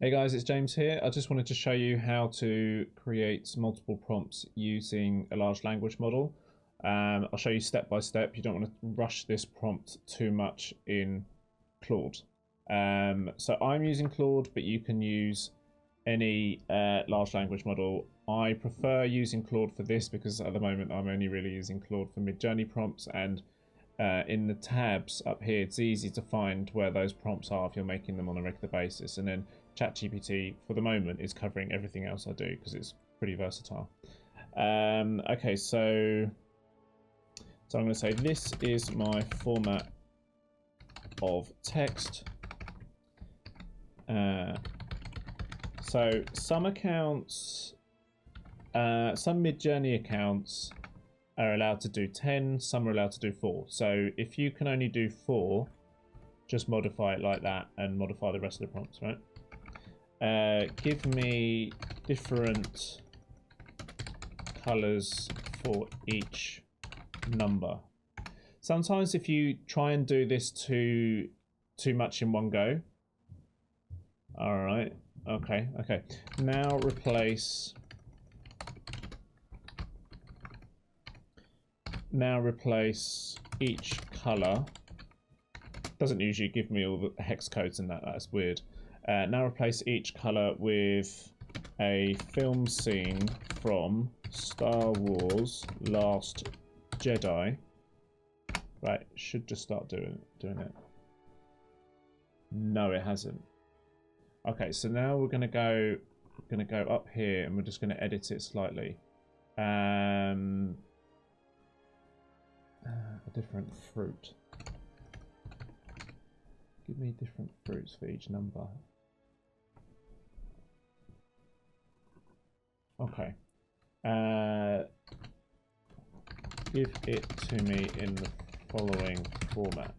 Hey guys, it's James here. I just wanted to show you how to create multiple prompts using a large language model. I'll show you step by step. You don't want to rush this prompt too much in Claude. So I'm using Claude, but you can use any large language model. I prefer using Claude for this because at the moment I'm only really using Claude for midjourney prompts, and in the tabs up here it's easy to find where those prompts are if you're making them on a regular basis, and then ChatGPT for the moment is covering everything else I do because it's pretty versatile. Okay, so I'm going to say this is my format of text. So some accounts, some midjourney accounts are allowed to do 10, some are allowed to do 4. So if you can only do 4, just modify it like that and modify the rest of the prompts, right? Give me different colors for each number. Sometimes if you try and do this too much in one go. All right. Okay. Now replace each color. Doesn't usually give me all the hex codes and that's weird. Now replace each color with a film scene from Star Wars Last Jedi. Right, should just start doing it. No, it hasn't. Okay, so now we're gonna go up here and we're just gonna edit it slightly. A different fruit. Give me different fruits for each number. Okay. Give it to me in the following format.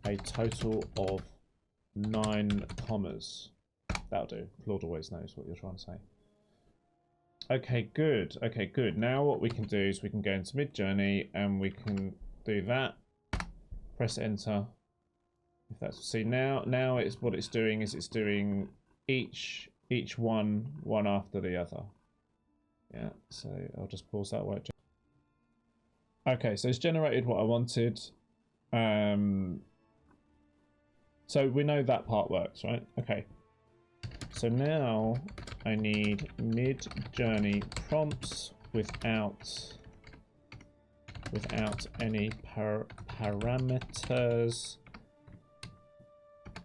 A total of 9 commas. That'll do. Claude always knows what you're trying to say. Okay, good. Okay, good. Now what we can do is we can go into Midjourney and we can do that. Press enter. If that's, see now it's what it's doing is it's doing each one after the other. Yeah, so I'll just pause that way. Okay, so it's generated what I wanted. So we know that part works, right? Okay. So now I need Midjourney prompts without any parameters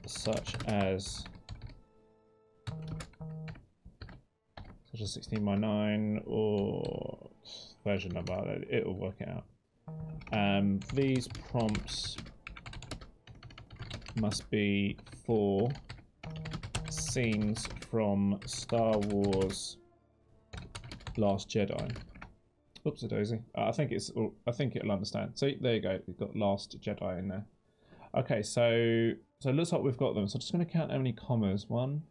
such as 16:9 or version number. It'll work it out. These prompts must be for scenes from Star Wars Last Jedi. Oops a daisy. I think it'll understand. See, there you go. We've got Last Jedi in there. Okay, so it looks like we've got them. So I'm just going to count how many commas. 1.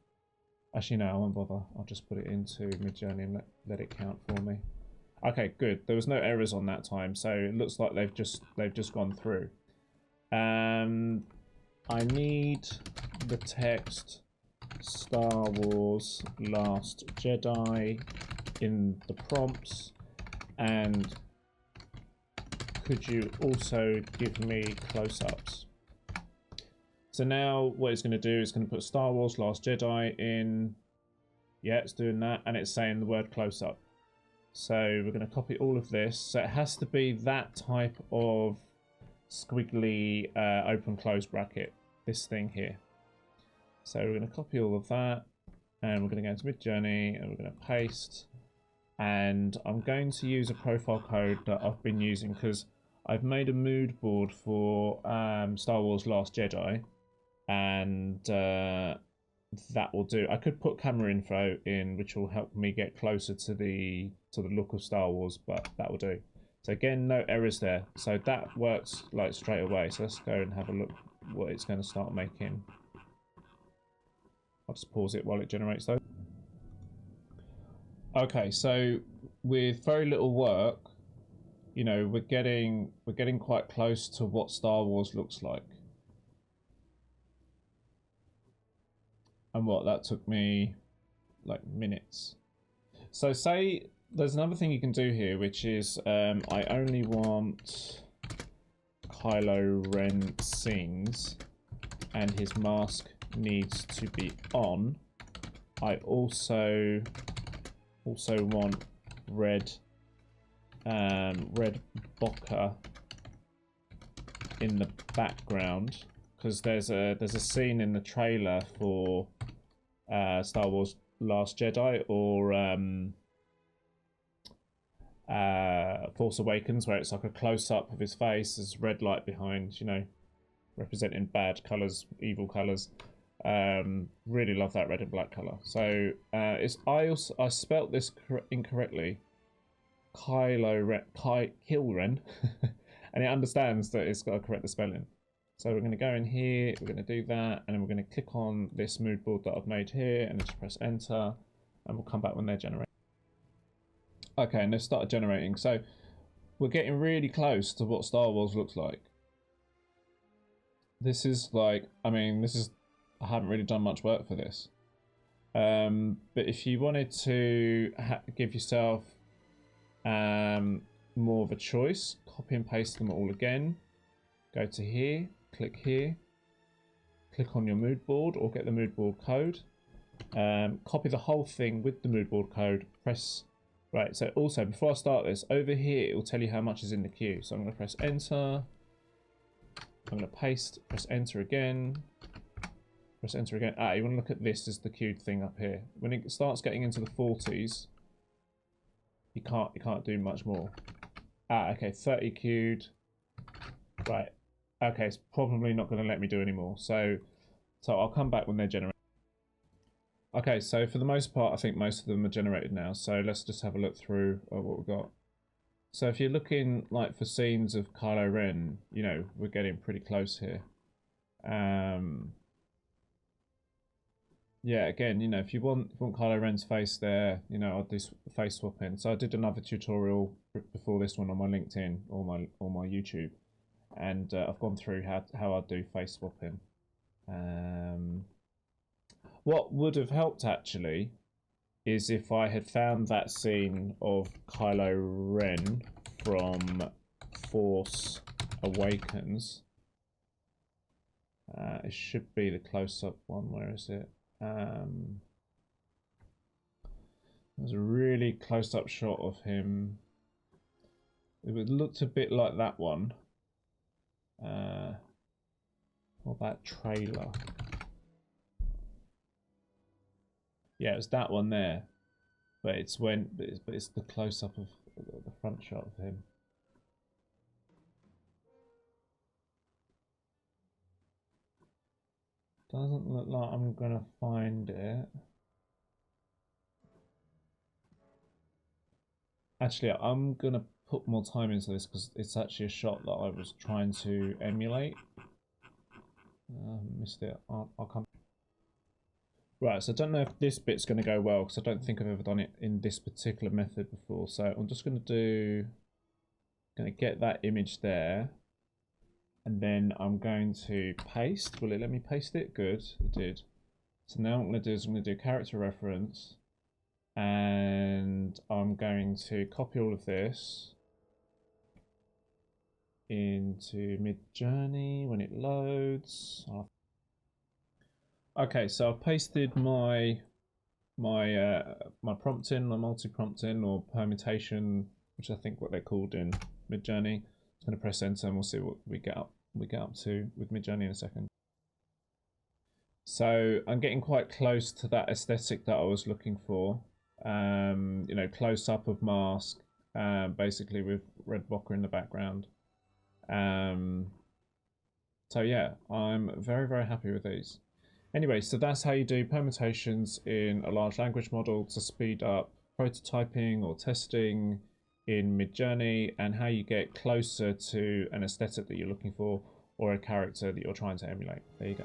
Actually, no, I won't bother. I'll just put it into Midjourney and let it count for me. Okay, good. There was no errors on that time, so it looks like they've just gone through. I need the text Star Wars Last Jedi in the prompts, and could you also give me close-ups? So now what it's going to do is going to put Star Wars Last Jedi in. Yeah, it's doing that, and it's saying the word close-up. So we're going to copy all of this. So it has to be that type of squiggly open close bracket, this thing here. So we're going to copy all of that, and we're going to go into Midjourney and we're going to paste, and I'm going to use a profile code that I've been using because I've made a mood board for Star Wars Last Jedi, and that will do. I could put camera info in, which will help me get closer to the look of Star Wars, but that will do. So again, no errors there. So that works like straight away. So let's go and have a look what it's going to start making. I'll just pause it while it generates those. Okay, so with very little work, you know, we're getting quite close to what Star Wars looks like. And what, that took me like minutes. So say there's another thing you can do here, which is I only want Kylo Ren scenes and his mask needs to be on. I also want red bokeh in the background, because there's a scene in the trailer for Star Wars Last Jedi or Force Awakens, where it's like a close-up of his face, there's red light behind, you know, representing bad colours, evil colours. Really love that red and black colour. So I spelt this incorrectly, Kilren, and it understands that it's got to correct the spelling. So we're going to go in here, we're going to do that, and then we're going to click on this mood board that I've made here, and just press enter, and we'll come back when they're generating. Okay, and they've started generating. So we're getting really close to what Star Wars looks like. This is like, I mean, I haven't really done much work for this. But if you wanted to give yourself more of a choice, copy and paste them all again. Go to here, click on your mood board or get the mood board code. Copy the whole thing with the mood board code, press. Right, so also before I start this, over here it will tell you how much is in the queue. So I'm going to press enter. I'm going to paste, press enter again. Press enter again. Ah, you want to look at this as the queued thing up here. When it starts getting into the 40s, you can't do much more. Ah, okay, 30 queued. Right. Okay, it's probably not going to let me do any more. So I'll come back when they're generated. Okay, so for the most part, I think most of them are generated now. So let's just have a look through what we've got. So if you're looking like for scenes of Kylo Ren, you know, we're getting pretty close here. Yeah, again, you know, if you want Kylo Ren's face there, you know, I'll do face swapping. So I did another tutorial before this one on my LinkedIn or my YouTube, and I've gone through how I do face swapping. What would have helped actually is if I had found that scene of Kylo Ren from Force Awakens. It should be the close-up one. Where is it? There's a really close-up shot of him. It looked a bit like that one. Or that trailer. Yeah, it's that one there, but it's the close-up of the front shot of him. Doesn't look like I'm gonna find it. Actually, I'm gonna put more time into this because it's actually a shot that I was trying to emulate. Missed it. I'll come. Right, so I don't know if this bit's going to go well because I don't think I've ever done it in this particular method before. So I'm just going to get that image there, and then I'm going to paste. Will it let me paste it? Good, it did. So now what I'm going to do is I'm going to do character reference, and I'm going to copy all of this into midjourney when it loads. Okay, so I've pasted my prompt in, my multi-prompt in, or permutation, which I think what they're called in midjourney. I'm going to press enter and we'll see what we get up to with midjourney in a second. So I'm getting quite close to that aesthetic that I was looking for. You know, close up of mask, basically with red bokeh in the background. So yeah, I'm very, very happy with these. Anyway, so that's how you do permutations in a large language model to speed up prototyping or testing in midjourney, and how you get closer to an aesthetic that you're looking for or a character that you're trying to emulate. There you go.